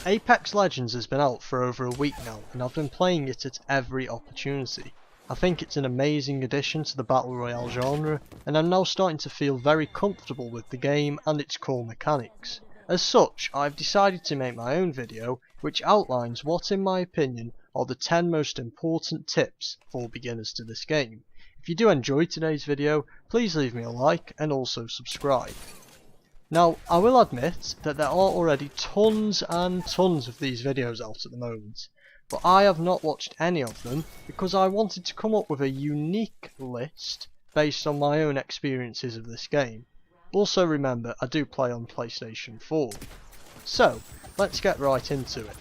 Apex Legends has been out for over a week now, and I've been playing it at every opportunity. I think it's an amazing addition to the Battle Royale genre, and I'm now starting to feel very comfortable with the game and its core mechanics. As such, I've decided to make my own video which outlines what in my opinion are the 10 most important tips for beginners to this game. If you do enjoy today's video, please leave me a like and also subscribe. Now, I will admit that there are already tons and tons of these videos out at the moment, but I have not watched any of them because I wanted to come up with a unique list based on my own experiences of this game. Also remember, I do play on PlayStation 4. So, let's get right into it.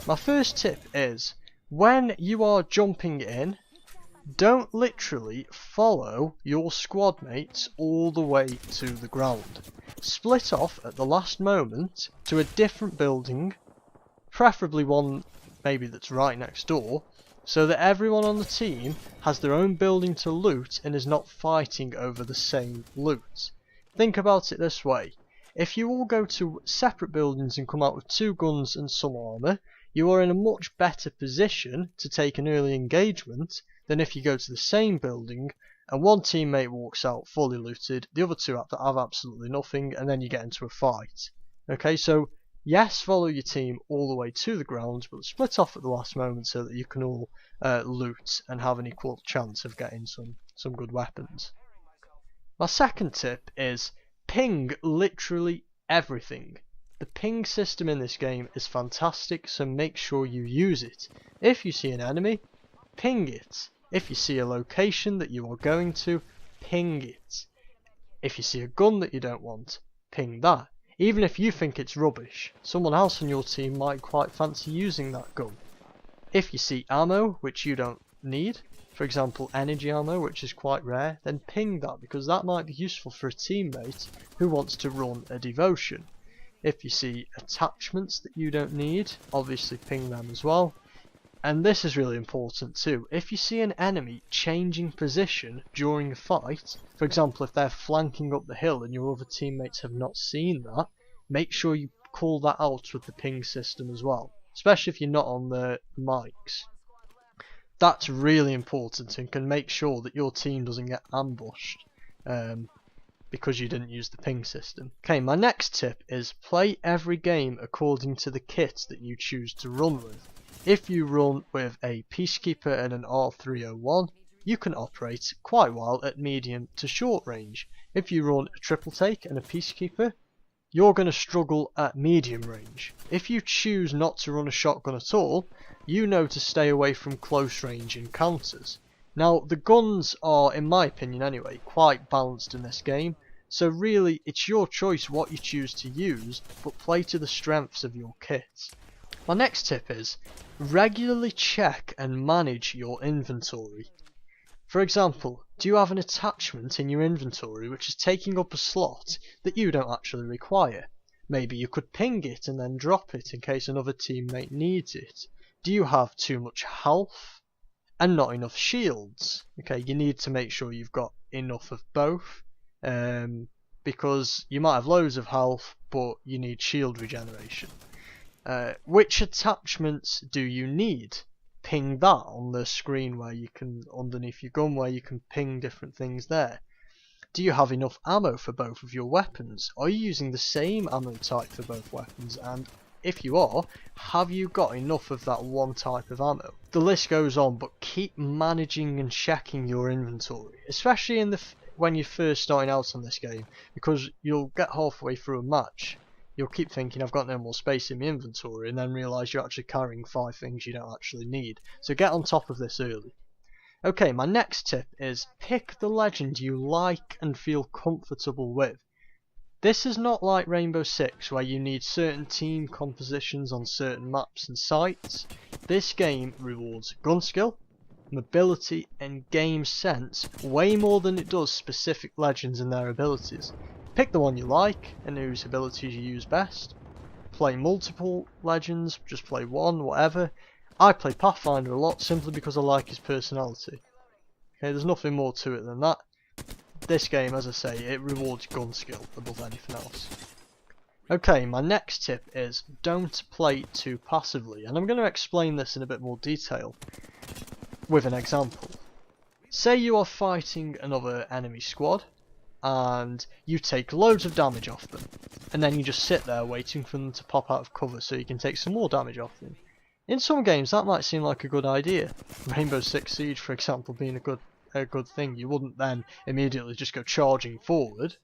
My first tip is, when you are jumping in, don't literally follow your squad mates all the way to the ground. Split off at the last moment to a different building, preferably one maybe that's right next door, so that everyone on the team has their own building to loot and is not fighting over the same loot. Think about it this way: if you all go to separate buildings and come out with 2 guns and some armour, you are in a much better position to take an early engagement than if you go to the same building and one teammate walks out fully looted, the other 2 have absolutely nothing, and then you get into a fight. Okay, so yes, follow your team all the way to the ground, but split off at the last moment so that you can all loot and have an equal chance of getting some good weapons. My second tip is ping literally everything. The ping system in this game is fantastic, so make sure you use it. If you see an enemy, ping it. If you see a location that you are going to, ping it. If you see a gun that you don't want, ping that. Even if you think it's rubbish, someone else on your team might quite fancy using that gun. If you see ammo which you don't need, for example energy ammo which is quite rare, then ping that, because that might be useful for a teammate who wants to run a devotion. If you see attachments that you don't need, obviously ping them as well. And this is really important too. If you see an enemy changing position during a fight, for example if they're flanking up the hill and your other teammates have not seen that, make sure you call that out with the ping system as well, especially if you're not on the mics. That's really important and can make sure that your team doesn't get ambushed because you didn't use the ping system. Okay, my next tip is play every game according to the kit that you choose to run with. If you run with a Peacekeeper and an R301, you can operate quite well at medium to short range. If you run a triple take and a Peacekeeper, you're going to struggle at medium range. If you choose not to run a shotgun at all, you know to stay away from close range encounters. Now, the guns are, in my opinion anyway, quite balanced in this game, so really it's your choice what you choose to use, but play to the strengths of your kit. My next tip is, regularly check and manage your inventory. For example, do you have an attachment in your inventory which is taking up a slot that you don't actually require? Maybe you could ping it and then drop it in case another teammate needs it. Do you have too much health and not enough shields? Okay, you need to make sure you've got enough of both, because you might have loads of health but you need shield regeneration. Which attachments do you need? Ping that on the screen where you can, underneath your gun, where you can ping different things there. Do you have enough ammo for both of your weapons? Are you using the same ammo type for both weapons? And if you are, have you got enough of that one type of ammo? The list goes on, but keep managing and checking your inventory, especially in when you're first starting out on this game, because you'll get halfway through a match. You'll keep thinking, I've got no more space in my inventory, and then realise you're actually carrying 5 things you don't actually need. So get on top of this early. Okay, my next tip is pick the legend you like and feel comfortable with. This is not like Rainbow Six where you need certain team compositions on certain maps and sites. This game rewards gun skill, mobility and game sense way more than it does specific legends and their abilities. Pick the one you like and whose abilities you use best. Play multiple legends, just play one, whatever. I play Pathfinder a lot simply because I like his personality. Okay, there's nothing more to it than that. This game, as I say, it rewards gun skill above anything else. Okay, my next tip is don't play too passively, and I'm going to explain this in a bit more detail with an example. Say you are fighting another enemy squad, and you take loads of damage off them, and then you just sit there waiting for them to pop out of cover so you can take some more damage off them. In some games that might seem like a good idea. Rainbow Six Siege, for example, being a good thing. You wouldn't then immediately just go charging forward.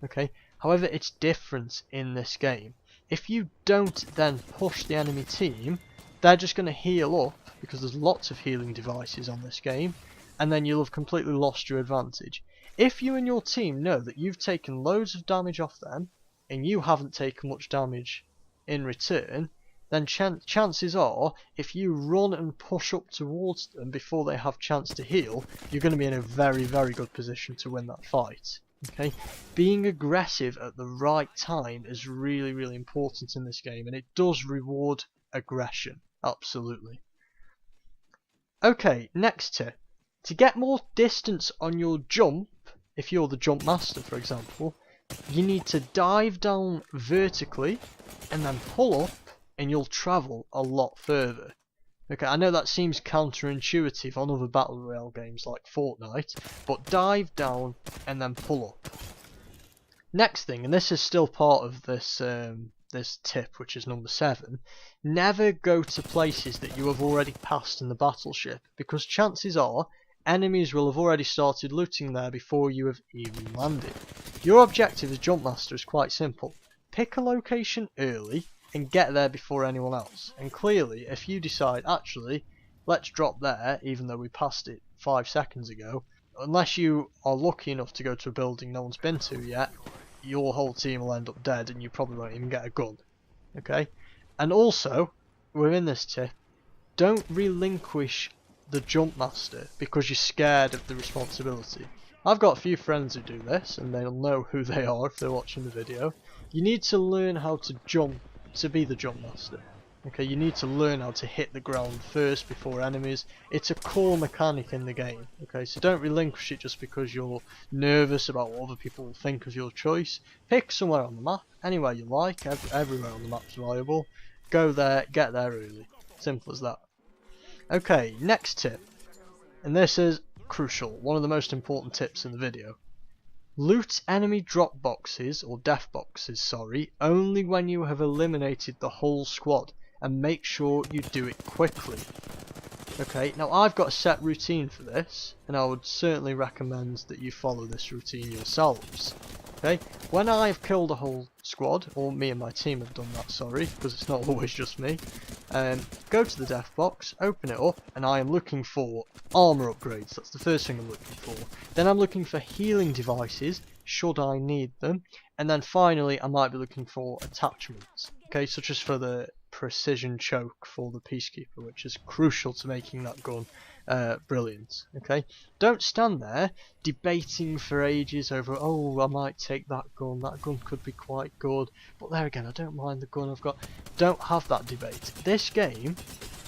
Okay. However, it's different in this game. If you don't then push the enemy team, they're just going to heal up because there's lots of healing devices on this game, and then you'll have completely lost your advantage. If you and your team know that you've taken loads of damage off them, and you haven't taken much damage in return, then chances are, if you run and push up towards them before they have chance to heal, you're going to be in a very, very good position to win that fight. Okay, being aggressive at the right time is really, really important in this game, and it does reward aggression, absolutely. Okay, next tip. To get more distance on your jump, if you're the jump master for example, you need to dive down vertically and then pull up, and you'll travel a lot further. Okay, I know that seems counterintuitive on other battle royale games like Fortnite, but dive down and then pull up. Next thing, and this is still part of this this tip, which is number 7, never go to places that you have already passed in the battleship, because chances are enemies will have already started looting there before you have even landed. Your objective as Jumpmaster is quite simple. Pick a location early and get there before anyone else. And clearly, if you decide, actually, let's drop there, even though we passed it 5 seconds ago, unless you are lucky enough to go to a building no one's been to yet, your whole team will end up dead and you probably won't even get a gun. Okay? And also, within this tip, don't relinquish the jump master because you're scared of the responsibility. I've got a few friends who do this, and they'll know who they are if they're watching the video. You need to learn how to jump to be the jump master. Okay, you need to learn how to hit the ground first before enemies. It's a core mechanic in the game. Okay, so don't relinquish it just because you're nervous about what other people will think of your choice. Pick somewhere on the map, anywhere you like, everywhere on the map's viable. Go there, get there early. Simple as that. Okay, next tip, and this is crucial, one of the most important tips in the video. Loot enemy drop boxes, or death boxes, sorry, only when you have eliminated the whole squad, and make sure you do it quickly. Okay, now I've got a set routine for this, and I would certainly recommend that you follow this routine yourselves. Okay, when I've killed a whole squad, or me and my team have done that, sorry, because it's not always just me, go to the death box, open it up, and I am looking for armor upgrades. That's the first thing I'm looking for. Then I'm looking for healing devices, should I need them, and then finally I might be looking for attachments, okay, such as for the precision choke for the Peacekeeper, which is crucial to making that gun brilliant. Okay, don't stand there debating for ages over, oh, I might take that gun could be quite good, but there again, I don't mind the gun I've got. Don't have that debate. This game,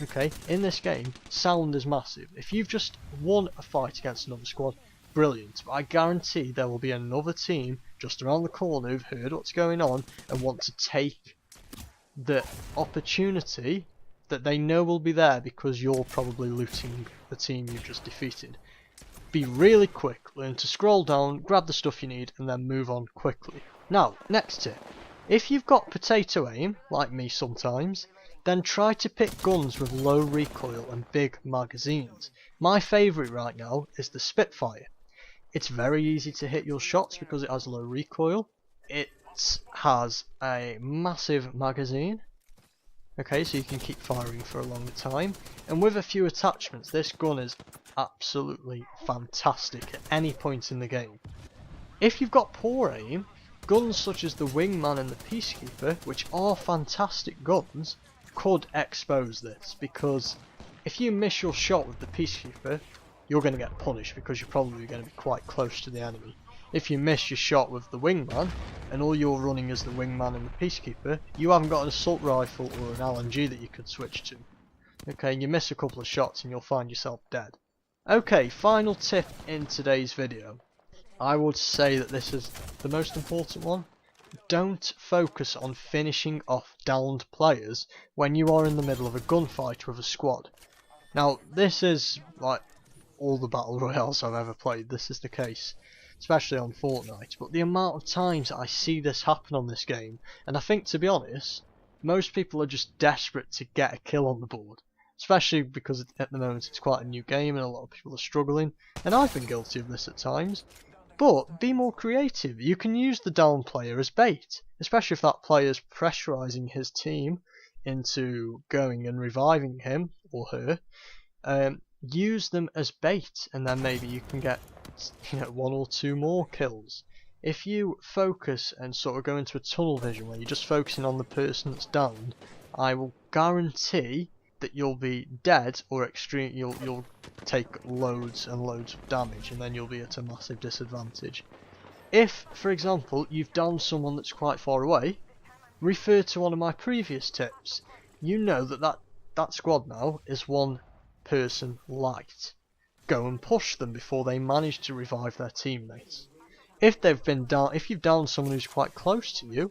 okay, in this game, sound is massive. If you've just won a fight against another squad, brilliant, but I guarantee there will be another team just around the corner who've heard what's going on and want to take the opportunity that they know will be there because you're probably looting the team you've just defeated. Be really quick, learn to scroll down, grab the stuff you need, and then move on quickly. Now, next tip. If you've got potato aim, like me sometimes, then try to pick guns with low recoil and big magazines. My favourite right now is the Spitfire. It's very easy to hit your shots because it has low recoil. It has a massive magazine. Okay, so you can keep firing for a longer time, and with a few attachments this gun is absolutely fantastic at any point in the game. If you've got poor aim, guns such as the Wingman and the Peacekeeper, which are fantastic guns, could expose this, because if you miss your shot with the Peacekeeper, you're going to get punished because you're probably going to be quite close to the enemy. If you miss your shot with the Wingman, and all you're running is the Wingman and the Peacekeeper, you haven't got an assault rifle or an LMG that you could switch to. Okay, and you miss a couple of shots and you'll find yourself dead. Okay, final tip in today's video. I would say that this is the most important one. don't focus on finishing off downed players when you are in the middle of a gunfight with a squad. Now, this is like all the battle royales I've ever played, this is the case, especially on Fortnite, but the amount of times I see this happen on this game, and I think, to be honest, most people are just desperate to get a kill on the board, especially because at the moment it's quite a new game and a lot of people are struggling, and I've been guilty of this at times. But be more creative. You can use the down player as bait, especially if that player is pressurizing his team into going and reviving him or her. Use them as bait, and then maybe you can get, you know, 1 or 2 more kills. If you focus and sort of go into a tunnel vision where you're just focusing on the person that's downed, I will guarantee that you'll be dead or extreme. You'll take loads and loads of damage, and then you'll be at a massive disadvantage. If, for example, you've downed someone that's quite far away, refer to one of my previous tips. You know that squad now is 1 person light. Go and push them before they manage to revive their teammates. If you've downed someone who's quite close to you,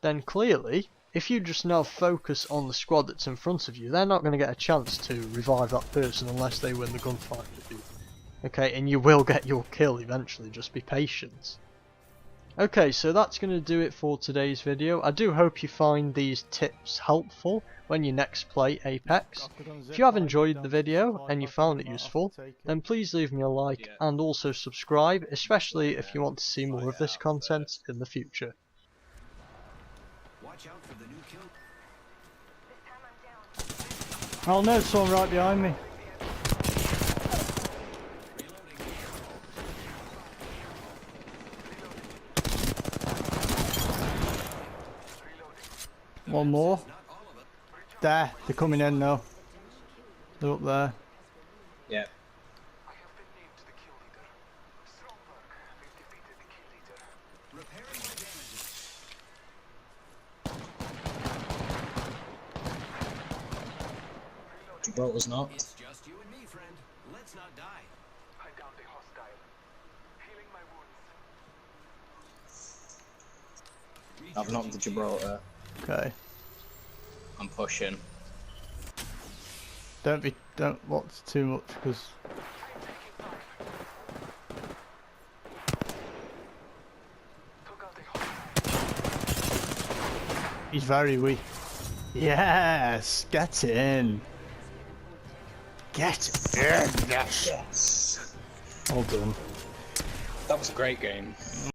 then clearly, if you just now focus on the squad that's in front of you, they're not going to get a chance to revive that person unless they win the gunfight with you. Okay, and you will get your kill eventually, just be patient. Okay, so that's going to do it for today's video. I do hope you find these tips helpful when you next play Apex. If you have enjoyed the video and you found it useful, then please leave me a like and also subscribe, especially if you want to see more of this content in the future. Watch out for the new kill. Oh no, someone right behind me. One more. There, they're coming in now. They're up there. Yeah. Gibraltar's knocked. It's just you and me, friend. Let's not die. I downed the hostile. Healing my wounds. I've knocked the Gibraltar. Okay. I'm pushing. Don't watch too much because he's very weak. Yes, get in. Get in. Yes. Yes. Well done. That was a great game.